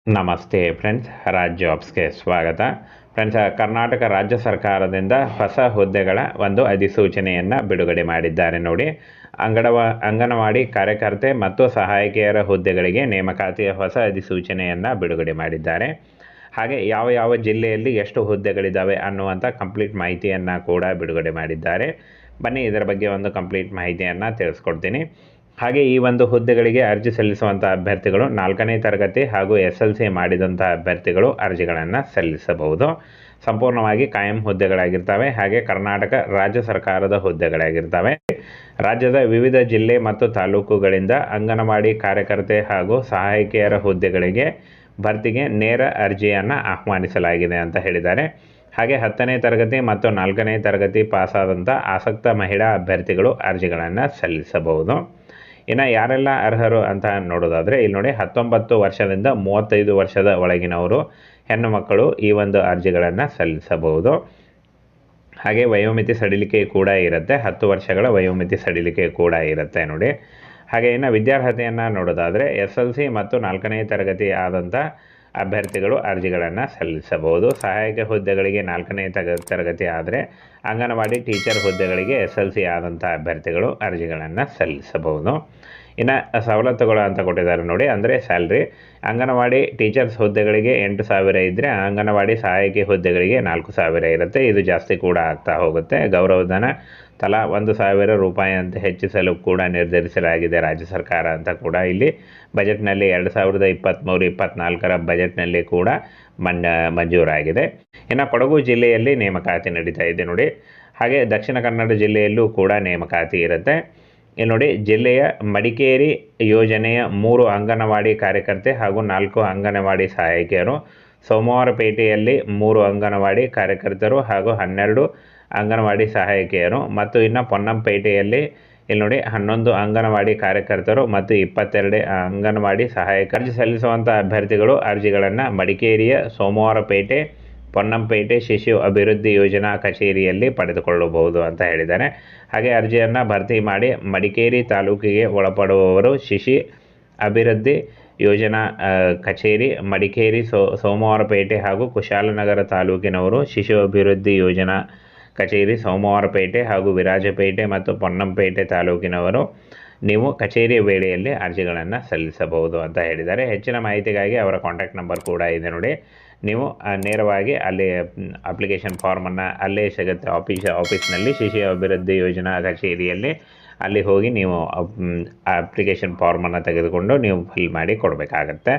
ನಮಸ್ತೆ ಫ್ರೆಂಡ್ಸ್, ರಾಜ್ ಜಾಬ್ಸ್ಗೆ ಸ್ವಾಗತ. ಫ್ರೆಂಡ್ಸ್, ಕರ್ನಾಟಕ ರಾಜ್ಯ ಸರ್ಕಾರದಿಂದ ಹೊಸ ಹುದ್ದೆಗಳ ಒಂದು ಅಧಿಸೂಚನೆಯನ್ನು ಬಿಡುಗಡೆ ಮಾಡಿದ್ದಾರೆ ನೋಡಿ. ಅಂಗನವಾಡಿ ಕಾರ್ಯಕರ್ತೆ ಮತ್ತು ಸಹಾಯಕಿಯರ ಹುದ್ದೆಗಳಿಗೆ ನೇಮಕಾತಿಯ ಹೊಸ ಅಧಿಸೂಚನೆಯನ್ನು ಬಿಡುಗಡೆ ಮಾಡಿದ್ದಾರೆ. ಹಾಗೆ ಯಾವ ಯಾವ ಜಿಲ್ಲೆಯಲ್ಲಿ ಎಷ್ಟು ಹುದ್ದೆಗಳಿದ್ದಾವೆ ಅನ್ನುವಂಥ ಕಂಪ್ಲೀಟ್ ಮಾಹಿತಿಯನ್ನು ಕೂಡ ಬಿಡುಗಡೆ ಮಾಡಿದ್ದಾರೆ. ಬನ್ನಿ ಇದರ ಬಗ್ಗೆ ಒಂದು ಕಂಪ್ಲೀಟ್ ಮಾಹಿತಿಯನ್ನು ತಿಳಿಸ್ಕೊಡ್ತೀನಿ. ಹಾಗೆ ಈ ಒಂದು ಹುದ್ದೆಗಳಿಗೆ ಅರ್ಜಿ ಸಲ್ಲಿಸುವಂಥ ಅಭ್ಯರ್ಥಿಗಳು 4ನೇ ತರಗತಿ ಹಾಗೂ SLC ಮಾಡಿದಂಥ ಅಭ್ಯರ್ಥಿಗಳು ಅರ್ಜಿಗಳನ್ನು ಸಲ್ಲಿಸಬಹುದು. ಸಂಪೂರ್ಣವಾಗಿ ಕಾಯಂ ಹುದ್ದೆಗಳಾಗಿರ್ತವೆ. ಹಾಗೆ ಕರ್ನಾಟಕ ರಾಜ್ಯ ಸರ್ಕಾರದ ಹುದ್ದೆಗಳಾಗಿರ್ತವೆ. ರಾಜ್ಯದ ವಿವಿಧ ಜಿಲ್ಲೆ ಮತ್ತು ತಾಲೂಕುಗಳಿಂದ ಅಂಗನವಾಡಿ ಕಾರ್ಯಕರ್ತೆ ಹಾಗೂ ಸಹಾಯಕಿಯರ ಹುದ್ದೆಗಳಿಗೆ ಭರ್ತಿಗೆ ನೇರ ಅರ್ಜಿಯನ್ನು ಆಹ್ವಾನಿಸಲಾಗಿದೆ ಅಂತ ಹೇಳಿದ್ದಾರೆ. ಹಾಗೆ 10ನೇ ತರಗತಿ ಮತ್ತು 4ನೇ ತರಗತಿ ಪಾಸಾದಂಥ ಆಸಕ್ತ ಮಹಿಳಾ ಅಭ್ಯರ್ಥಿಗಳು ಅರ್ಜಿಗಳನ್ನು ಸಲ್ಲಿಸಬಹುದು. ಇನ್ನು ಯಾರೆಲ್ಲ ಅರ್ಹರು ಅಂತ ನೋಡೋದಾದರೆ ಇಲ್ಲಿ ನೋಡಿ, 19 ವರ್ಷದಿಂದ 35 ವರ್ಷದ ಒಳಗಿನವರು ಹೆಣ್ಣು ಮಕ್ಕಳು ಈ ಒಂದು ಅರ್ಜಿಗಳನ್ನು ಸಲ್ಲಿಸಬಹುದು. ಹಾಗೆ ವಯೋಮಿತಿ ಸಡಿಲಿಕೆ ಕೂಡ ಇರುತ್ತೆ, 10 ವರ್ಷಗಳ ವಯೋಮಿತಿ ಸಡಿಲಿಕೆ ಕೂಡ ಇರುತ್ತೆ ನೋಡಿ. ಹಾಗೆ ಇನ್ನು ವಿದ್ಯಾರ್ಹತೆಯನ್ನು ನೋಡೋದಾದರೆ SLC ಮತ್ತು 4ನೇ ತರಗತಿ ಆದಂಥ ಅಭ್ಯರ್ಥಿಗಳು ಅರ್ಜಿಗಳನ್ನು ಸಲ್ಲಿಸಬಹುದು. ಸಹಾಯಕ ಹುದ್ದೆಗಳಿಗೆ 4ನೇ ತರಗತಿ ಆದರೆ ಅಂಗನವಾಡಿ ಟೀಚರ್ ಹುದ್ದೆಗಳಿಗೆ SLC ಆದಂಥ ಅಭ್ಯರ್ಥಿಗಳು ಅರ್ಜಿಗಳನ್ನು ಸಲ್ಲಿಸಬಹುದು. ಇನ್ನು ಸವಲತ್ತುಗಳು ಅಂತ ಕೊಟ್ಟಿದ್ದಾರೆ ನೋಡಿ, ಅಂದರೆ ಸ್ಯಾಲ್ರಿ ಅಂಗನವಾಡಿ ಟೀಚರ್ಸ್ ಹುದ್ದೆಗಳಿಗೆ 8,000 ಇದ್ದರೆ ಅಂಗನವಾಡಿ ಸಹಾಯಕಿ ಹುದ್ದೆಗಳಿಗೆ 4,000 ಇರುತ್ತೆ. ಇದು ಜಾಸ್ತಿ ಕೂಡ ಆಗ್ತಾ ಹೋಗುತ್ತೆ. ಗೌರವಧನ ತಲಾ 1,000 ರೂಪಾಯಿ ಅಂತ ಹೆಚ್ಚಿಸಲು ಕೂಡ ನಿರ್ಧರಿಸಲಾಗಿದೆ ರಾಜ್ಯ ಸರ್ಕಾರ ಅಂತ ಕೂಡ ಇಲ್ಲಿ ಬಜೆಟ್ನಲ್ಲಿ 2023-24 ಬಜೆಟ್ನಲ್ಲಿ ಕೂಡ ಮಂಜೂರಾಗಿದೆ. ಇನ್ನು ಕೊಡಗು ಜಿಲ್ಲೆಯಲ್ಲಿ ನೇಮಕಾತಿ ನಡೀತಾ ಇದೆ ನೋಡಿ. ಹಾಗೆ ದಕ್ಷಿಣ ಕನ್ನಡ ಜಿಲ್ಲೆಯಲ್ಲೂ ಕೂಡ ನೇಮಕಾತಿ ಇರುತ್ತೆ. ಇಲ್ಲಿ ನೋಡಿ, ಜಿಲ್ಲೆಯ ಮಡಿಕೇರಿ ಯೋಜನೆಯ 3 ಅಂಗನವಾಡಿ ಕಾರ್ಯಕರ್ತೆ ಹಾಗೂ 4 ಅಂಗನವಾಡಿ ಸಹಾಯಕಿಯರು, ಸೋಮವಾರಪೇಟೆಯಲ್ಲಿ 3 ಅಂಗನವಾಡಿ ಕಾರ್ಯಕರ್ತರು ಹಾಗೂ 12 ಅಂಗನವಾಡಿ ಸಹಾಯಕಿಯರು ಮತ್ತು ಇನ್ನು ಪೊನ್ನಂಪೇಟೆಯಲ್ಲಿ ಇಲ್ಲಿ ನೋಡಿ 11 ಅಂಗನವಾಡಿ ಕಾರ್ಯಕರ್ತರು ಮತ್ತು 22 ಅಂಗನವಾಡಿ ಸಹಾಯಕರು. ಅರ್ಜಿ ಸಲ್ಲಿಸುವಂಥ ಅಭ್ಯರ್ಥಿಗಳು ಅರ್ಜಿಗಳನ್ನು ಮಡಿಕೇರಿಯ ಸೋಮವಾರಪೇಟೆ, ಪೊನ್ನಂಪೇಟೆ ಶಿಶು ಅಭಿವೃದ್ಧಿ ಯೋಜನಾ ಕಚೇರಿಯಲ್ಲಿ ಪಡೆದುಕೊಳ್ಳಬಹುದು ಅಂತ ಹೇಳಿದ್ದಾರೆ. ಹಾಗೆ ಅರ್ಜಿಯನ್ನು ಭರ್ತಿ ಮಾಡಿ ಮಡಿಕೇರಿ ತಾಲೂಕಿಗೆ ಒಳಪಡುವವರು ಶಿಶು ಅಭಿವೃದ್ಧಿ ಯೋಜನಾ ಕಚೇರಿ ಮಡಿಕೇರಿ, ಸೋಮವಾರಪೇಟೆ ಹಾಗೂ ಕುಶಾಲನಗರ ತಾಲೂಕಿನವರು ಶಿಶು ಅಭಿವೃದ್ಧಿ ಯೋಜನಾ ಕಚೇರಿ ಸೋಮವಾರಪೇಟೆ ಹಾಗೂ ವಿರಾಜಪೇಟೆ ಮತ್ತು ಪೊನ್ನಂಪೇಟೆ ತಾಲೂಕಿನವರು ನೀವು ಕಚೇರಿಯ ವೇಳೆಯಲ್ಲಿ ಅರ್ಜಿಗಳನ್ನು ಸಲ್ಲಿಸಬಹುದು ಅಂತ ಹೇಳಿದ್ದಾರೆ. ಹೆಚ್ಚಿನ ಮಾಹಿತಿಗಾಗಿ ಅವರ ಕಾಂಟ್ಯಾಕ್ಟ್ ನಂಬರ್ ಕೂಡ ಇದೆ ನೋಡಿ. ನೀವು ನೇರವಾಗಿ ಅಲ್ಲಿ ಅಪ್ಲಿಕೇಶನ್ ಫಾರ್ಮನ್ನು ಅಲ್ಲೇ ಸಿಗುತ್ತೆ, ಆಫೀಸ್ನಲ್ಲಿ ಶಿಶು ಅಭಿವೃದ್ಧಿ ಯೋಜನಾ ಕಚೇರಿಯಲ್ಲಿ ಅಲ್ಲಿ ಹೋಗಿ ನೀವು ಅಪ್ಲಿಕೇಶನ್ ಫಾರ್ಮನ್ನು ತೆಗೆದುಕೊಂಡು ನೀವು ಫಿಲ್ ಮಾಡಿ ಕೊಡಬೇಕಾಗತ್ತೆ.